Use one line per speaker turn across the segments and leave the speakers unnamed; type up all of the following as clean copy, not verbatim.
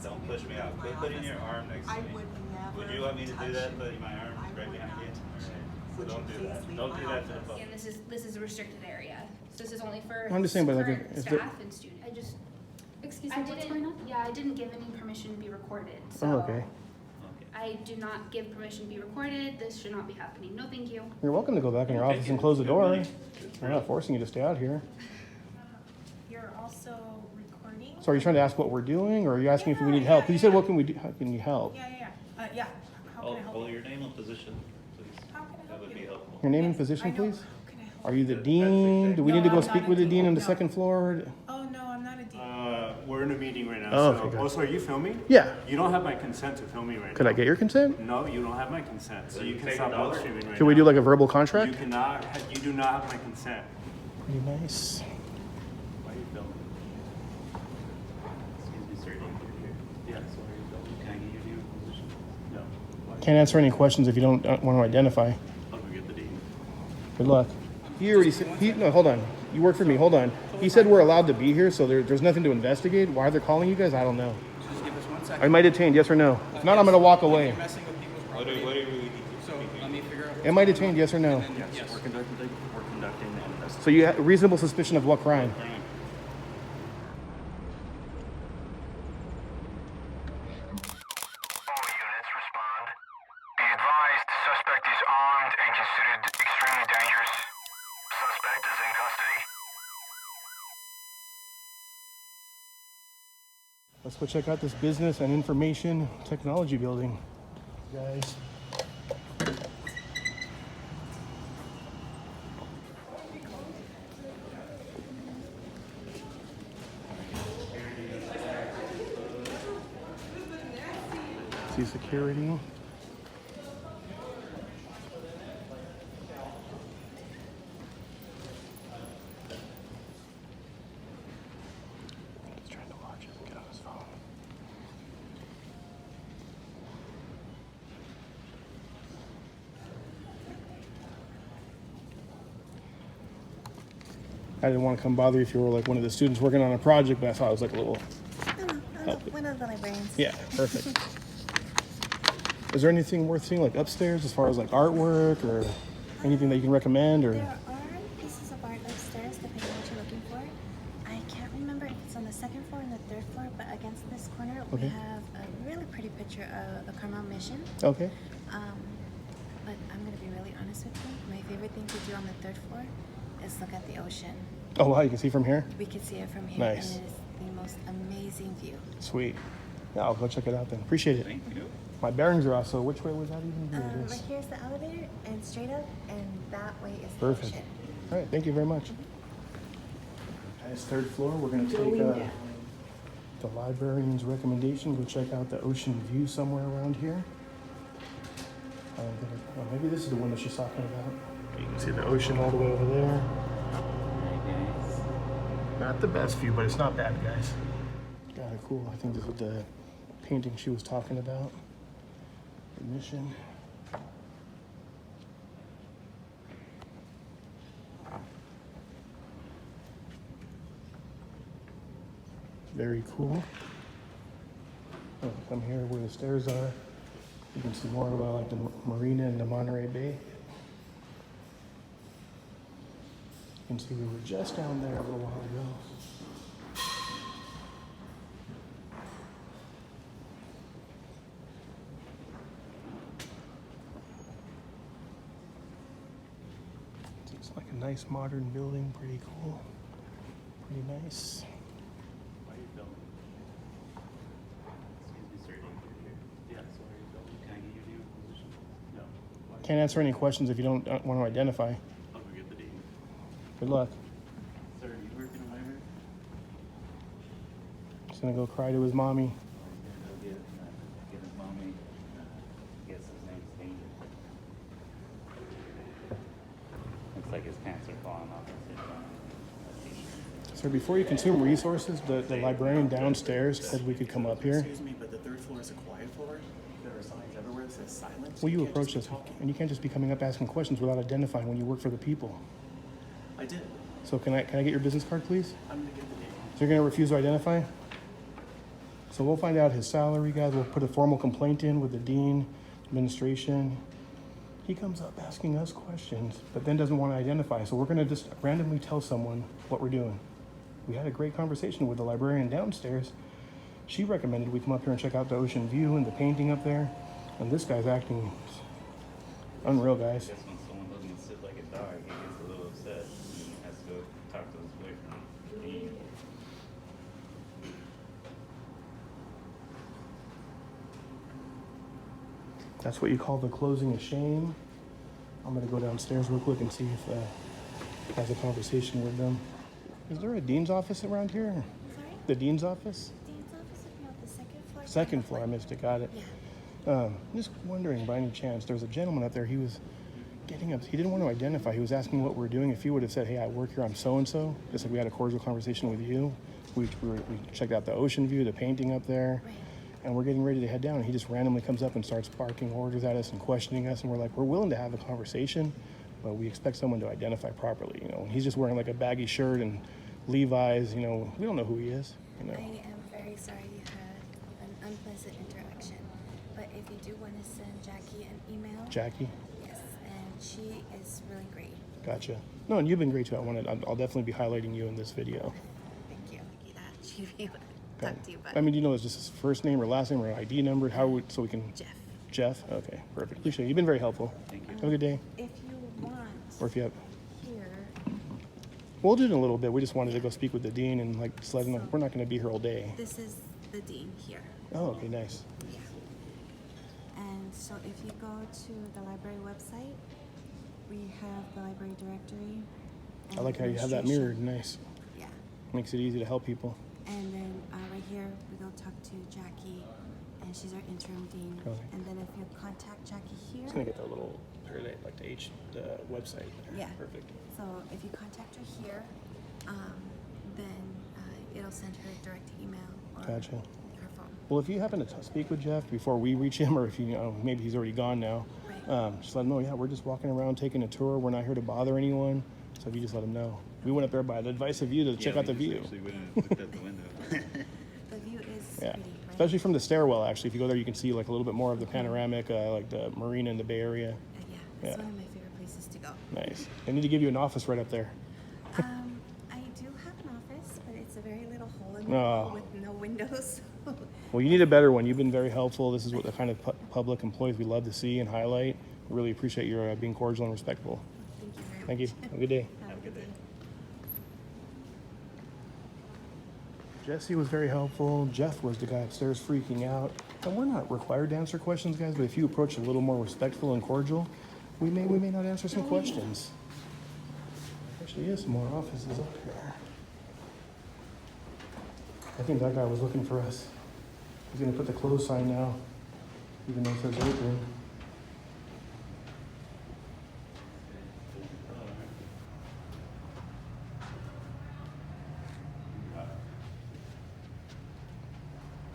Don't push me out. Quit putting your arm next to me. Would you want me to do that, putting my arm right behind you? Alright. So don't do that. Don't do that to the public.
And this is a restricted area. So this is only for
I'm just saying, but like,
current
if
staff and students.
Excuse me, what's going on?
Yeah, I didn't give any permission to be recorded. So
Oh, okay.
I do not give permission to be recorded. This should not be happening. No, thank you.
You're welcome to go back in your office and close the door. We're not forcing you to stay out here.
You're also recording?
So are you trying to ask what we're doing, or are you asking if we need help? You said, what can we do? How can you help?
Yeah. Yeah. How can I help
Oh,
you?
your name and position, please.
How can I
That
help
would
you?
be helpful.
Your name and
I
position,
know.
please?
How can I help
Are you the
That's
dean? Do we
No,
need to go
I'm
speak
not
with
a
the dean on the
dean,
second floor?
Oh, no, I'm not a dean.
We're in a meeting right now.
Oh,
so,
okay, good.
also, are you filming?
Yeah.
You don't have my consent to film me right
Could
now.
I get your consent?
No, you don't have my consent. So you can
take
stop
$1.
live streaming right now.
Can we do like a verbal
You
contract?
cannot. You do not have my consent.
Pretty nice.
Why are you filming?
Excuse me, sir. Don't get here.
Yeah. So are you filming?
Can I get your name and position?
No. Why?
Can't answer any questions if you don't want to identify.
I'll go get the dean.
Good luck. He already said, no, hold on. You work for me, hold on. He said we're allowed to be here, so there's nothing to investigate. Why they're calling you guys, I don't know.
Just give us 1 second.
Am I detained, yes or no? If not, I'm gonna walk away.
You're messing with people's
What
property.
do we
So let me figure out.
Am I detained, yes or no?
Yes. We're conducting an investigation.
So you have reasonable suspicion of what crime?
All units respond. Be advised, suspect is armed and considered extremely dangerous. Suspect is in custody.
Let's go check out this business and information technology building. Guys. See security. He's trying to watch us get on his phone. I didn't want to come bother you if you were like one of the students working on a project, but I thought it was like a little.
I'm one of the librarians.
Yeah, perfect. Is there anything worth seeing like upstairs as far as like artwork or anything that you can recommend, or?
There are pieces of art upstairs, depending on what you're looking for. I can't remember if it's on the second floor and the third floor, but against this corner, we
Okay.
have a really pretty picture of the Carmel Mission.
Okay.
But I'm going to be really honest with you. My favorite thing to do on the third floor is look at the ocean.
Oh wow, you can see from here?
We can see it from here,
Nice.
and it is the most amazing view.
Sweet. Yeah, I'll go check it out then. Appreciate it.
Thank you.
My bearings are off, so which way was that even? Here it
Right
is.
here's the elevator, and straight up, and that way is the
Perfect.
ocean.
All right, thank you very much. Guys, third floor, we're gonna take the librarian's recommendation, go check out the ocean view somewhere around here. Maybe this is the one that she's talking about. You can see the ocean all the way over there. Not the best view, but it's not bad, guys. Kind of cool. I think this is the painting she was talking about. The mission. Very cool. Oh, come here where the stairs are. You can see more about like the marina and the Monterey Bay. You can see we were just down there a little while ago. It's like a nice modern building, pretty cool. Pretty nice.
Why are you filming?
Excuse me, sir. Don't get here.
Yeah. So are you filming?
Can I get your name and position?
No. Why?
Can't answer any questions if you don't want to identify.
I'll go get the dean.
Good luck.
Sir, you work in a library?
He's gonna go cry to his mommy.
Go get his mommy. Guess his name's Danger. Looks like his pants are falling off his t-shirt.
So before you consume resources, the librarian downstairs said we could come up here.
Excuse me, but the third floor is a quiet floor. There are signs everywhere that says silence.
Will you
can't
approach
just
us?
be talking.
And you can't just be coming up asking questions without identifying when you work for the people.
I did.
So can I get your business card, please?
I'm gonna get the dean.
So you're gonna refuse to identify? So we'll find out his salary, guys. We'll put a formal complaint in with the dean, administration. He comes up asking us questions, but then doesn't want to identify. So we're going to just randomly tell someone what we're doing. We had a great conversation with the librarian downstairs. She recommended we come up here and check out the ocean view and the painting up there. And this guy's acting unreal, guys.
I guess when someone doesn't sit like a dog, he gets a little upset and has to go talk to his boyfriend.
That's what you call the closing a shame. I'm gonna go downstairs real quick and see if he has a conversation with them. Is there a dean's office around here?
Sorry?
The dean's office?
Dean's office would be on the second floor.
Second floor, I missed it, got it.
Yeah.
Just wondering, by any chance, there was a gentleman up there, he was getting up, he didn't want to identify, he was asking what we're doing. If he would have said, hey, I work here, I'm so-and-so, just like we had a cordial conversation with you. We checked out the ocean view, the painting up there,
Right.
and we're getting ready to head down, and he just randomly comes up and starts barking orders at us and questioning us, and we're like, we're willing to have a conversation, but we expect someone to identify properly, you know. He's just wearing like a baggy shirt and Levi's, you know, we don't know who he is, you know.
I am very sorry you had an unpleasant interaction, but if you do want to send Jackie an email.
Jackie?
Yes, and she is really great.
Gotcha. No, and you've been great too. I'll definitely be highlighting you in this video.
Thank you. That she'd be able to talk to you about.
I mean, do you know, is this his first name or last name or ID number? How would, so we can...
Jeff.
Jeff? Okay, perfect. Appreciate it. You've been very helpful.
Thank you.
Have a good day.
If you want
Or if you have...
here,
We'll do it in a little bit. We just wanted to go speak with the dean and like just let him know we're not going to be here all day.
this is the dean here.
Oh, okay, nice.
Yeah. And so if you go to the library website, we have the library directory.
I like how you have that
administration.
mirrored. Nice.
Yeah.
Makes it easy to help people.
And then right here, we go talk to Jackie, and she's our interim dean.
Okay.
And then if you contact Jackie here,
Just going to get that little, like the website.
Yeah.
Perfect.
so if you contact her here, then it'll send her a direct email or
Gotcha.
her phone.
Well, if you happen to speak with Jeff before we reach him, or if you know, maybe he's already gone now,
Right.
just let him know, yeah, we're just walking around taking a tour. We're not here to bother anyone. So if you just let him know. We went up there by the advice of you to check out the view.
Actually went and looked at the window.
The view is
Yeah.
pretty, right?
Especially from the stairwell, actually. If you go there, you can see like a little bit more of the panoramic, like the marina in the Bay Area.
Yeah, it's
Yeah.
one of my favorite places to go.
Nice. They need to give you an office right up there.
I do have an office, but it's a very little hole in the
Oh.
wall with no windows.
Well, you need a better one. You've been very helpful. This is what the kind of public employees we love to see and highlight. We really appreciate your being cordial and respectful.
Thank you very much.
Thank you. Have a good day.
Have a good day.
Jesse was very helpful. Jeff was the guy upstairs freaking out. And we're not required to answer questions, guys, but if you approach a little more respectful and cordial, we may not answer some questions. Actually, is some more offices up here. I think that guy was looking for us. He's gonna put the close sign now, even though it says open.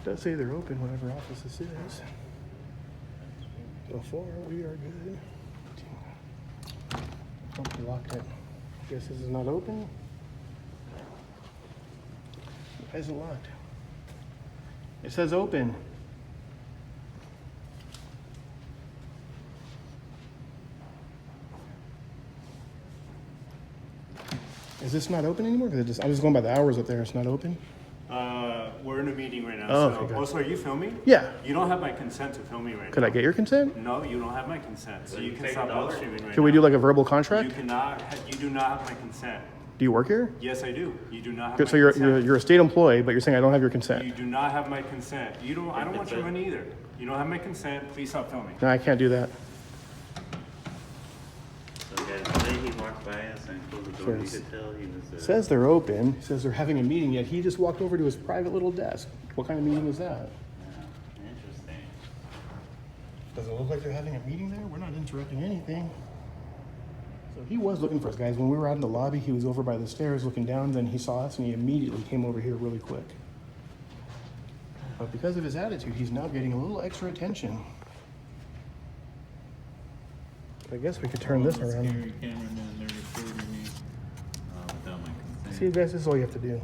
It does say they're open, whatever office this is. So far, we are good. Oh, we locked it. Guess this is not open. Why is it locked? It says open. Is this not open anymore? Because I'm just going by the hours up there. It's not open.
We're in a meeting right now.
Oh,
so
okay, gotcha.
also, are you filming?
Yeah.
You don't have my consent to film me right
Could
now.
I get your consent?
No, you don't have my consent. So you can
take
stop
$1.
live streaming right
Can we
now.
do like a verbal
You
contract?
cannot. You do not have my consent.
Do you work here?
Yes, I do. You do not have
Good,
my
so you're
consent.
a state employee, but you're saying I don't have your consent.
You do not have my consent. You don't. I don't want your money either. You don't have my consent. Please stop filming.
No, I can't do that.
So guys, today he walked by us and closed the door. You
Yes.
could tell he was.
It says they're open. It says they're having a meeting, yet he just walked over to his private little desk. What kind of meeting is that?
Yeah, interesting.
Does it look like they're having a meeting there? We're not interrupting anything. So he was looking for us, guys. When we were out in the lobby, he was over by the stairs looking down. Then he saw us and he immediately came over here really quick. But because of his attitude, he's now getting a little extra attention. I guess we could turn this around.
Security camera down there recording me without my consent.
See, guys, this is all you have to do.
And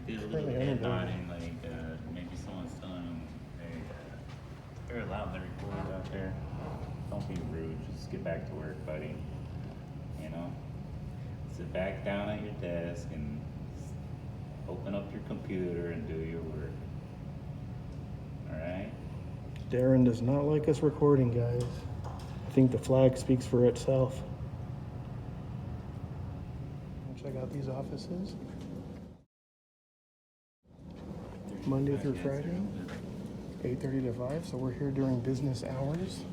he did a little
Really, I
head
don't know.
nodding, like maybe someone's telling out in the report out there. Don't be rude. Just get back to work, buddy. You know? Sit back down at your desk and open up your computer and do your work. Alright?
Darren does not like us recording, guys. I think the flag speaks for itself. Check out these offices. Monday through Friday, 8:30 to 5, so we're here during business hours.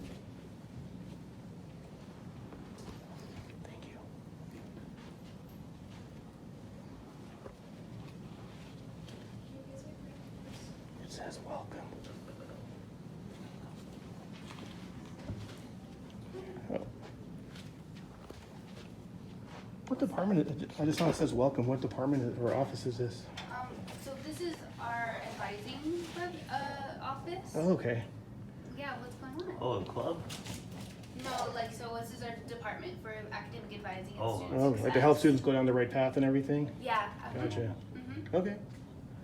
Thank you. It says welcome. Oh. What department? I just saw it says welcome. What department or office is this?
So this is our advising office.
Oh, okay.
Yeah, what's going on?
Oh, a club?
No, like, so this is our department for academic advising and
Oh.
student
Oh, like to
success.
help students go down the right path and everything?
Yeah.
Gotcha.
Mm-hmm.
Okay.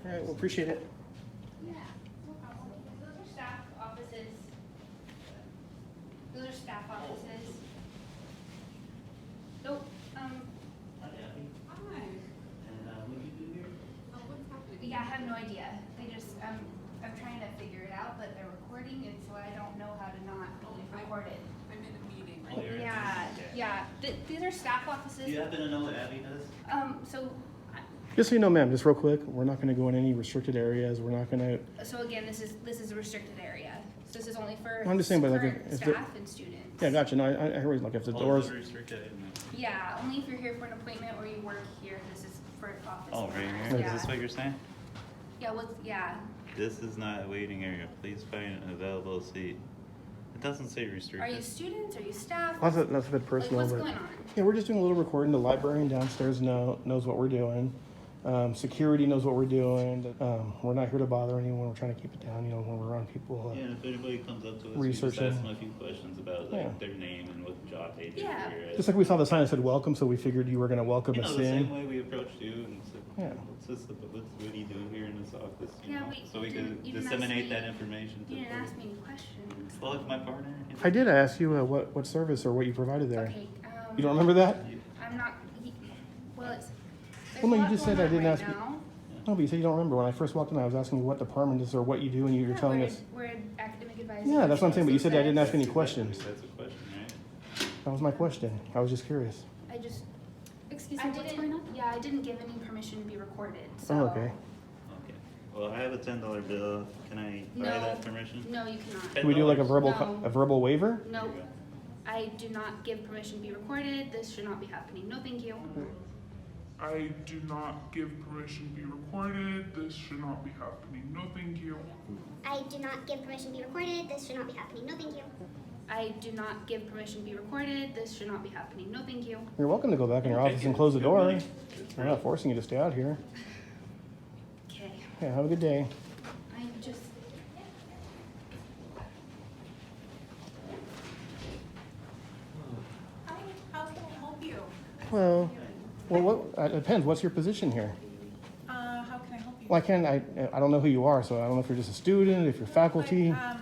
All right, well, appreciate it.
Yeah, no problem. Those are staff offices. Those are staff offices. Nope, yeah, I have no idea. They just, I'm trying to figure it out, but they're recording, and so I don't know how to not record it.
I'm in a meeting.
Oh, you're in
Yeah, yeah. These are staff offices.
Do you happen to know what Abby does?
So,
Just so you know, ma'am, just real quick, we're not gonna go in any restricted areas. We're not gonna,
so again, this is a restricted area. So this is only for
I'm just saying, but like,
current
if there-
staff and students.
yeah, gotcha. No, I heard like if the doors,
Oh, restricted.
Yeah, only if you're here for an appointment or you work here, this is for office.
Oh, right
hours.
here?
Yeah.
Is this what you're saying?
Yeah, yeah.
This is not a waiting area. Please find an available seat. It doesn't say restricted.
Are you students? Are you staff?
that's a bit
Like,
personal,
what's
but
going on?
yeah, we're just doing a little recording. The librarian downstairs knows what we're doing. Security knows what we're doing. We're not here to bother anyone. We're trying to keep it down, you know, when we're around people.
Yeah, and if anybody comes up to us, we just
Researching.
ask them a few questions about like
Yeah.
their name and what job they do
Yeah.
here.
Just like we saw the sign that said welcome, so we figured you were gonna welcome
You know,
us
the same
in.
way we approached you and said,
Yeah.
what do you do here in this office? You
Yeah,
know?
wait,
so we
you
could
didn't ask
disseminate
me-
that information to
You didn't
the
ask me any questions.
Well, it's my partner.
I did ask you what service or what you provided there.
Okay,
You don't remember that?
I'm not, well, it's. there's
Well, no,
a
you
lot
just said
going
I
on
didn't
right
ask you.
now.
No, but you said you don't remember. When I first walked in, I was asking you what department this is or what you do, and you were
Yeah,
telling
we're-
us.
We're academic advising.
Yeah, that's what I'm saying, but you said I didn't ask any
That's
questions.
a question, right?
That was my question. I was just curious.
I just,
Excuse
I
me, what's going on?
didn't, yeah, I didn't give any permission to be recorded, so.
Oh, okay.
Okay. Well, I have a $10 bill. Can I buy
No.
that permission?
No, you cannot.
Can we do like a verbal
No.
a verbal waiver?
No, I do not give permission to be recorded. This should not be happening. No, thank you.
I do not give permission to be recorded. This should not be happening. No, thank you.
I do not give permission to be recorded. This should not be happening. No, thank you.
I do not give permission to be recorded. This should not be happening. No, thank you.
You're welcome to go back in your
Okay,
office and close the
good
door.
money.
We're not forcing you to stay out here.
Okay,
Yeah, have a good day.
I just,
Hi, how can I help you?
Well, what? It depends. What's your position here?
How can I help you?
Well, I don't know who you are, so I don't know if you're just a student, if you're faculty.
But,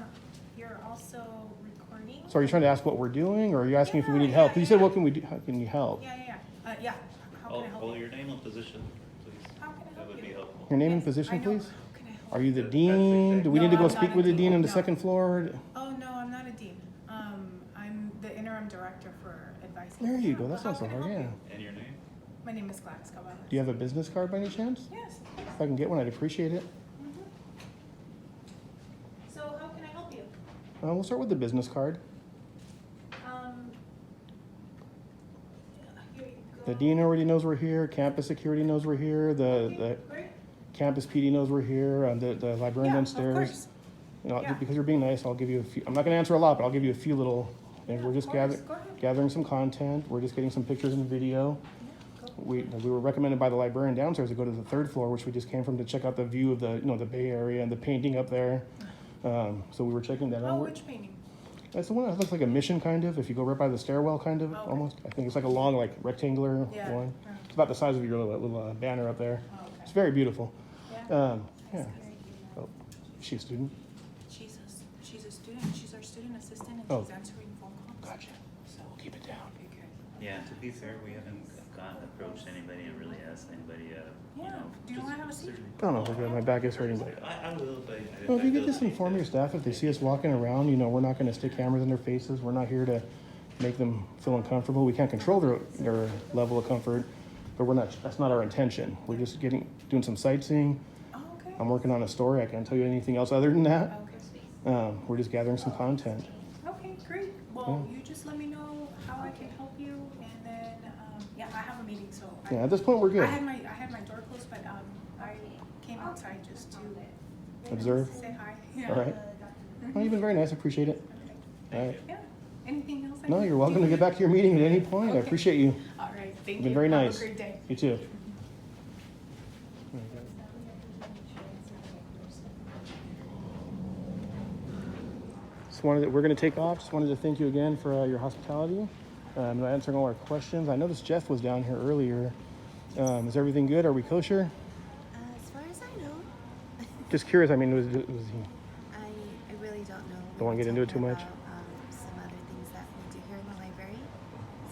you're also recording?
So are you trying to ask what we're doing, or are you asking if we need help? 'Cause you said, what can we do? How can you help?
Yeah. Yeah. How can I help
Well,
you?
your name and position, please.
How can I
That
help
would
you?
be helpful.
Your name and
Yes,
position,
I know.
please?
How can I help
Are you the
That's
dean? Do we
No,
need to go
I'm
speak
not
with
a
the dean
dean,
on the
no.
second floor?
Oh, no, I'm not a dean. I'm the interim director for advising.
There you go.
But
That's
how
not so
can I
hard,
help
yeah.
you?
And your name?
My name is Gladys Copwatch.
Do you have a business card by any chance?
Yes.
If I can get one, I'd appreciate it.
So how can I help you?
We'll start with the business card.
Here you
The
go.
dean already knows we're here. Campus security knows we're here.
Okay,
The
great.
campus PD knows we're here. The librarian
Yeah, of
downstairs.
course.
You know,
Yeah.
because you're being nice, I'll give you a few. I'm not going to answer a lot, but I'll give you a few little things.
Yeah,
We're
of
just
course. Go ahead.
gathering some content. We're just getting some pictures and video. We were recommended by the librarian downstairs to go to the third floor, which we just came from, to check out the view of the Bay Area and the painting up there. So we were checking that
Oh,
out.
which painting?
That's the one that looks like a mission, kind of. If you go right by the stairwell, kind of,
Okay.
almost. I think it's like a long, like rectangular
Yeah.
one.
Yeah.
It's about the size of your little banner up there.
Oh, okay.
It's very beautiful.
Yeah.
Yeah. Oh, is she a student?
She's a a student. She's our student assistant and
Oh.
she's answering phone calls.
Gotcha. So we'll keep it down.
Okay.
Yeah, to be fair, we haven't approached anybody and really asked anybody, you
Yeah.
know.
Do you
just
want to have a seat?
certain-
I don't know if we're good. My back is hurting, but
I will, but.
well, if you could just inform your staff if they see us walking around, you know, we're not gonna stick cameras in their faces. We're not here to make them feel uncomfortable. We can't control their level of comfort, but that's not our intention. We're just doing some sightseeing.
Oh, okay.
I'm working on a story. I can't tell you anything else other than that.
Okay.
We're just gathering some content.
Okay, great. Well, you just let me know how I can help you, and then yeah, I have a meeting, so.
Yeah, at this point, we're good.
I had my door closed, but I came outside just to
Observe.
say hi. Yeah.
All right. Well, you've been very nice. I appreciate it. All right.
Yeah. Anything else?
No, you're welcome to get back to your meeting at any point. I
Okay.
appreciate you.
All right. Thank you.
You've been very
Have
nice.
a great day.
You too. We're going to take off. Just wanted to thank you again for your hospitality and answering all our questions. I noticed Jeff was down here earlier. Is everything good? Are we kosher?
As far as I know,
Just curious. I mean, was he?
I really don't know.
Don't wanna
We
get
were
into it too
talking
much?
about, some other things that we do here in the library.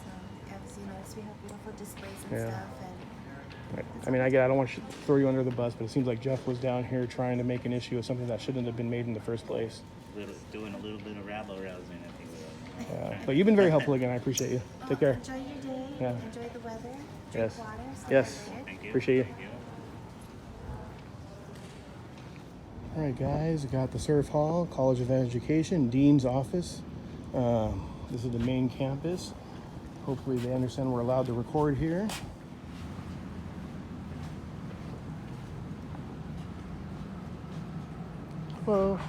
So, as you notice, we have beautiful displays and
Yeah.
stuff, and
I mean, I don't want to throw you under the bus, but it seems like Jeff was down here trying to make an issue of something that shouldn't have been made in the first place.
Doing a little bit of rabble rousing, I think.
But you've been very helpful again. I appreciate you. Take care.
enjoy your day.
Yeah.
Enjoy the weather. Drink
Yes.
water. Stay
Yes.
hydrated.
Thank you.
Appreciate you.
Thank you.
All right, guys, I got the Surf Hall, College of Education, Dean's office. This is the main campus. Hopefully they understand we're allowed to record here. Hello.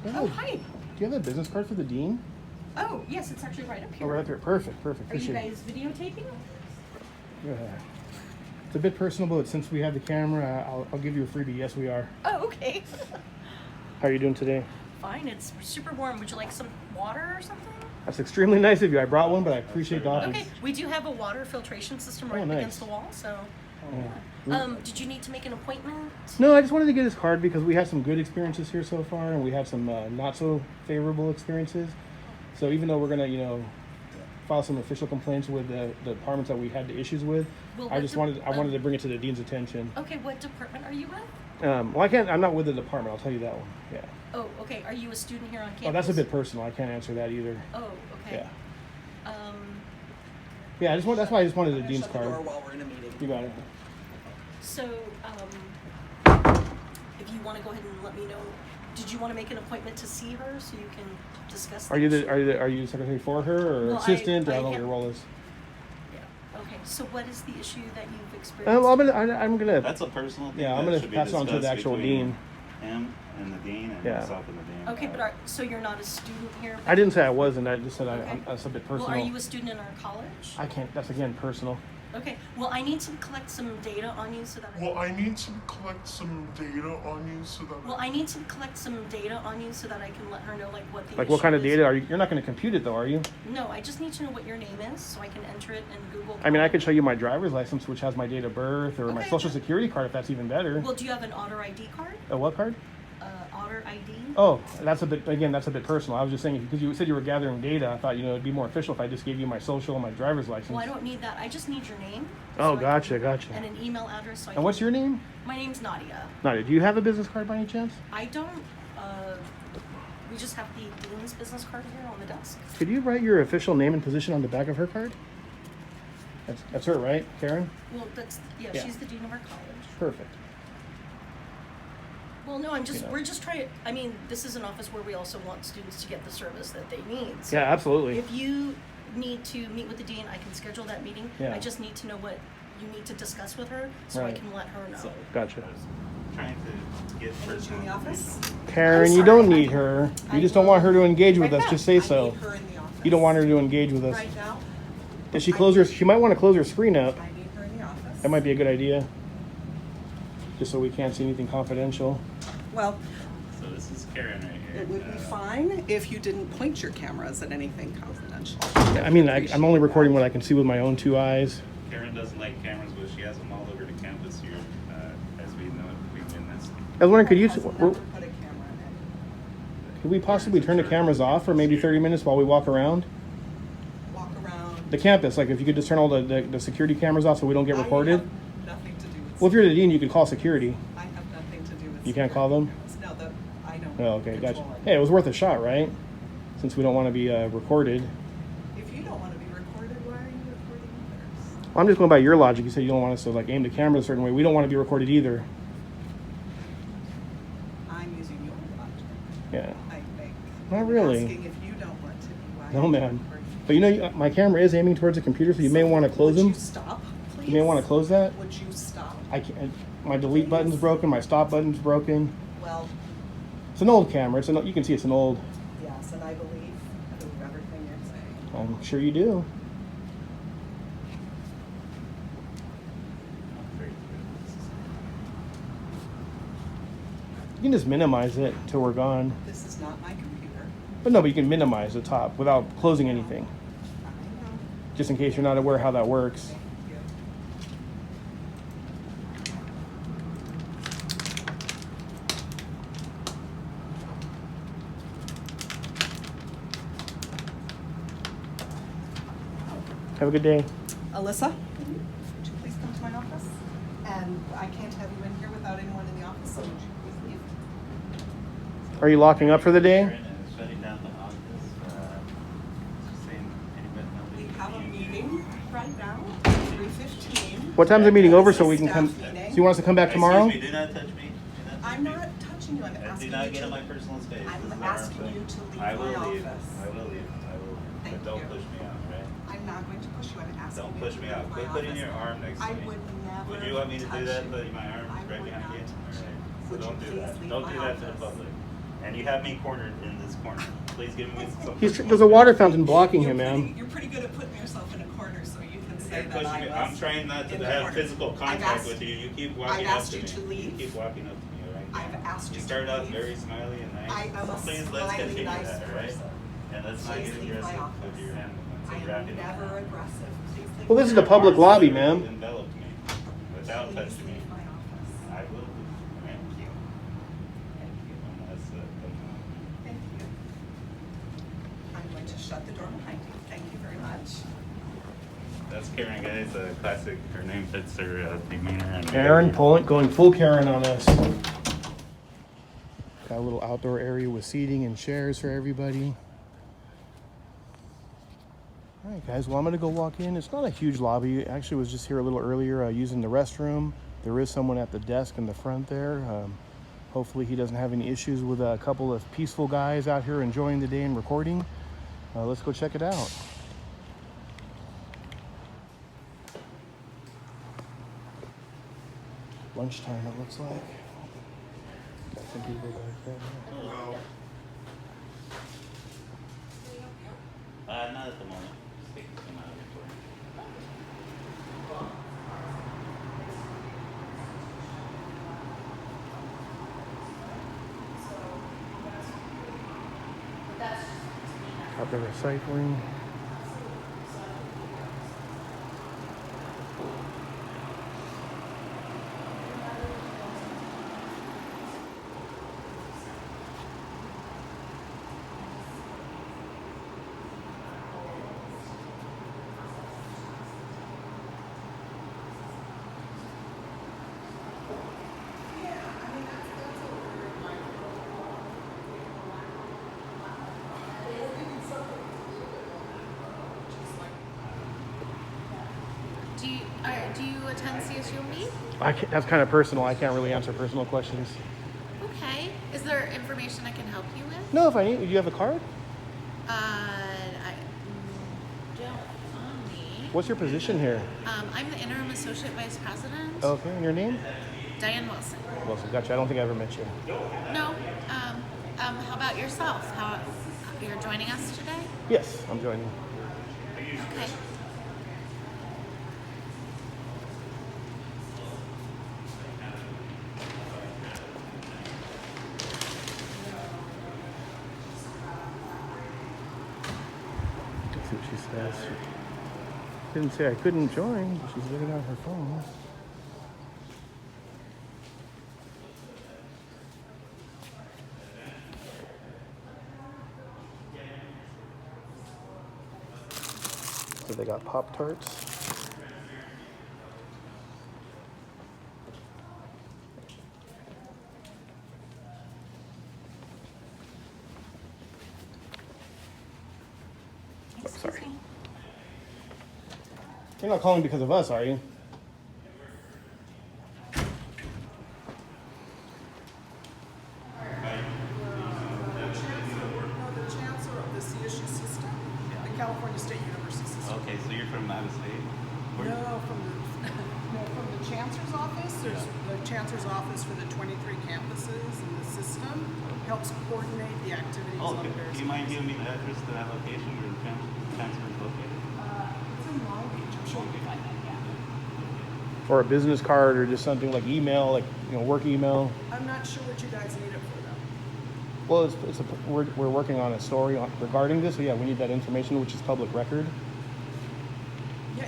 Oh, hi.
Do you have a business card for the dean?
Oh, yes, it's actually right up
Oh,
here.
right there. Perfect.
Are you
Appreciate it.
guys videotaping?
Yeah. It's a bit personal, but since we have the camera, I'll give you a freebie. Yes, we are.
Oh, okay.
How are you doing today?
Fine, it's super warm. Would you like some water or something?
That's extremely nice of you. I brought one, but I appreciate the offer.
Okay, we do have a water filtration system right
Oh, nice.
against the wall, so. Did you need to make an appointment?
No, I just wanted to get his card because we had some good experiences here so far, and we had some not so favorable experiences. So even though we're gonna, file some official complaints with the departments that we had the issues with,
Well,
I wanted to bring it to the dean's attention.
Okay, what department are you with?
Well, I'm not with the department. I'll tell you that one. Yeah.
Oh, okay. Are you a student here on campus?
Oh, that's a bit personal. I can't answer that either.
Oh, okay.
Yeah. Yeah, that's why I just wanted the dean's card.
While we're in a meeting.
You got it.
So, if you want to go ahead and let me know, did you want to make an appointment to see her so you can discuss?
Are you
the issue?
are you secretary for her or
Well,
assistant? I don't know what
have-
your role is.
Yeah. Okay. So, what is the issue that you've experienced?
Well, I'm gonna.
That's a personal thing.
Yeah, I'm
that
gonna
should be
pass it on to the
discussed
actual
between
dean.
Him and the dean and
Yeah.
myself and the dean.
Okay, but so you're not a student here?
I didn't say I wasn't. I just said
Okay.
that's a bit
Well,
personal.
are you a student in our college?
I can't. That's again personal.
Okay. Well, I need to collect some data on you so that.
I need to collect some data on you so that.
I need to collect some data on you so that I can let her know what the.
Like what kind of
issue is.
data are you? You're not going to compute it though, are you?
No, I just need to know what your name is so I can enter it in Google.
I mean, I could show you my driver's license, which has my date of birth, or my
Okay.
social security card, if that's even better.
Well, do you have an Otter ID card?
A what card?
Otter ID.
Oh, that's a bit personal. I was just saying because you said you were gathering data. I thought it'd be more official if I just gave you my social and my driver's license.
Well, I don't need that. I just need your name.
Oh,
so
gotcha.
And an email address. So I
And what's your name?
My name's Nadia.
Nadia, do you have a business card by any chance?
I don't. We just have the dean's business card here on the desk.
Could you write your official name and position on the back of her card? That's her, right, Karen?
Well, yeah. She's the dean of our college.
Perfect.
Well, no, we're just trying. I mean, this is an office where we also want students to get the service that they need. So
Yeah, absolutely.
If you need to meet with the dean, I can schedule that meeting.
Yeah.
I just need to know what you need to discuss with her so I
Right.
can let her know.
Gotcha.
Trying to get
In
personal.
the office?
Karen, you don't need her. You just don't want her to engage with us. Just say so.
her in the office.
You don't want her to engage with us.
Right now?
Does she close her? She might want to close her screen up.
I need her in the office.
That might be a good idea. Just so we can't see anything confidential.
Well,
So this is Karen right here.
it would be fine if you didn't point your cameras at anything confidential.
I mean, I'm only recording what I can see with my own two eyes.
Karen doesn't like cameras, but she has them all over the campus here, as we know we've been this.
I was wondering, could you?
Has never put a camera in
Could we possibly turn the cameras off for maybe 30 minutes while we walk around?
Walk around.
The campus, like if you could just turn all the security cameras off so we don't get recorded.
I have nothing to do with
Well, if you're the dean, you could call security.
I have nothing to do with
You can't call them?
No, I don't.
Oh, okay, gotcha.
control it.
Hey, it was worth a shot, right? Since we don't want to be recorded.
If you don't want to be recorded, why are you recording others?
Well, I'm just going by your logic. You said you don't want us to like aim the camera a certain way. We don't want to be recorded either.
I'm using your logic.
Yeah.
I think.
Not really.
Asking if you don't want to be. Why
No,
are you
ma'am.
recording?
But you know, my camera is aiming towards the computer, so you may want to close
Would
them.
you stop, please?
You may want to close that.
Would you stop?
I can't. My delete button's broken. My stop button's broken.
Well,
It's an old camera. You can see it's an old.
yes, and I believe everything you're saying.
I'm sure you do. You can just minimize it until we're gone.
This is not my computer.
But no, but you can minimize the top without closing anything.
I know.
Just in case you're not aware how that works.
Thank you.
Have a good day.
Alyssa, would you please come to my office? And I can't have you in here without anyone in the office, so would you please leave?
Are you locking up for the day?
Shutting down the office, saying
We
anybody,
have a meeting right now, 3:15.
What time's the meeting over so we can
Staff
come?
meeting.
So you want us to come back tomorrow?
Excuse me, do not touch me. Do not touch
I'm
me.
not touching you, I'm
Do
asking
not
you
get in
to.
my personal space.
I'm
This is
asking
our
you to leave
I will
my
leave.
office.
I will leave. I will leave.
Thank
But don't
you.
push me out, right?
I'm not going to push you, I'm asking
Don't
you
push
to
me
leave
out.
my
Quit putting
office.
your arm next to
I
me.
would never
Would you want me to do
touch
that?
you.
Put my arm
I
right
would
behind
not
you?
touch you.
Alright. So
Would
don't
you
do
please
that.
leave
Don't
my
do that to the
office?
public. And you have me cornered in this corner. Please give me some.
There's a water fountain blocking him, ma'am.
You're pretty good at putting yourself in a corner, so you can say
You're
that I
pushing me.
was.
I'm trying not to
in the
have
corner.
physical
I've
contact
asked-
with you. You keep
I've
walking up
asked
to
you
me.
to leave.
You keep walking up to me, alright?
I've asked you to
started out
leave.
very smiley and nice.
I am a
Please, let's
smiley,
continue
nice
that, alright?
person.
And let's not
Please
get
leave my
aggressive
office.
with your hand movements.
I
and
am
wrapping
never
around.
aggressive. Please leave
Well, this is
my
a public
Arms
lobby,
literally
ma'am.
Enveloped me without
Please
touching me.
leave my office.
I will do. Alright?
Thank you. Thank you.
Unless,
Thank you. I'm going to shut the door behind you. Thank you very much.
that's Karen, guys. A classic. Her name fits her demeanor. And
Karen going full Karen on us. Got a little outdoor area with seating and chairs for everybody. All right, guys. Well, I'm gonna go walk in. It's not a huge lobby. Actually, was just here a little earlier using the restroom. There is someone at the desk in the front there. Hopefully, he doesn't have any issues with a couple of peaceful guys out here enjoying the day and recording. Let's go check it out. Lunchtime, it looks like. Got some people back there.
not at the moment. Just taking some out of the door.
Out the recycling.
Do you attend CSUMB?
That's kind of personal. I can't really answer personal questions.
Okay. Is there information I can help you with?
No, if I need, do you have a card?
I don't on me.
What's your position here?
I'm the interim associate vice president.
Okay, and your name?
Diane Wilson.
Wilson, gotcha. I don't think I ever met you.
No. How about yourself? You're joining us today?
Yes, I'm joining.
Okay.
Let's see what she says. She didn't say I couldn't join, but she's getting on her phone. So they got Pop-Tarts. Oh, sorry. You're not calling because of us, are you?
The Chancellor of the CSU system, the California State University system.
Okay, so you're from out of state?
No, from the Chancellor's office. There's the Chancellor's office for the 23 campuses in the system. Helps coordinate the activities
Oh,
on
okay.
various
Do you mind
campuses.
giving me the address to that location where the Chancellor is located?
It's in Long Beach. I'm sure you can find that, yeah.
Or a business card, or just something like email, like work email.
I'm not sure what you guys need it for though.
Well, we're working on a story regarding this, so yeah, we need that information, which is public record.
Yeah,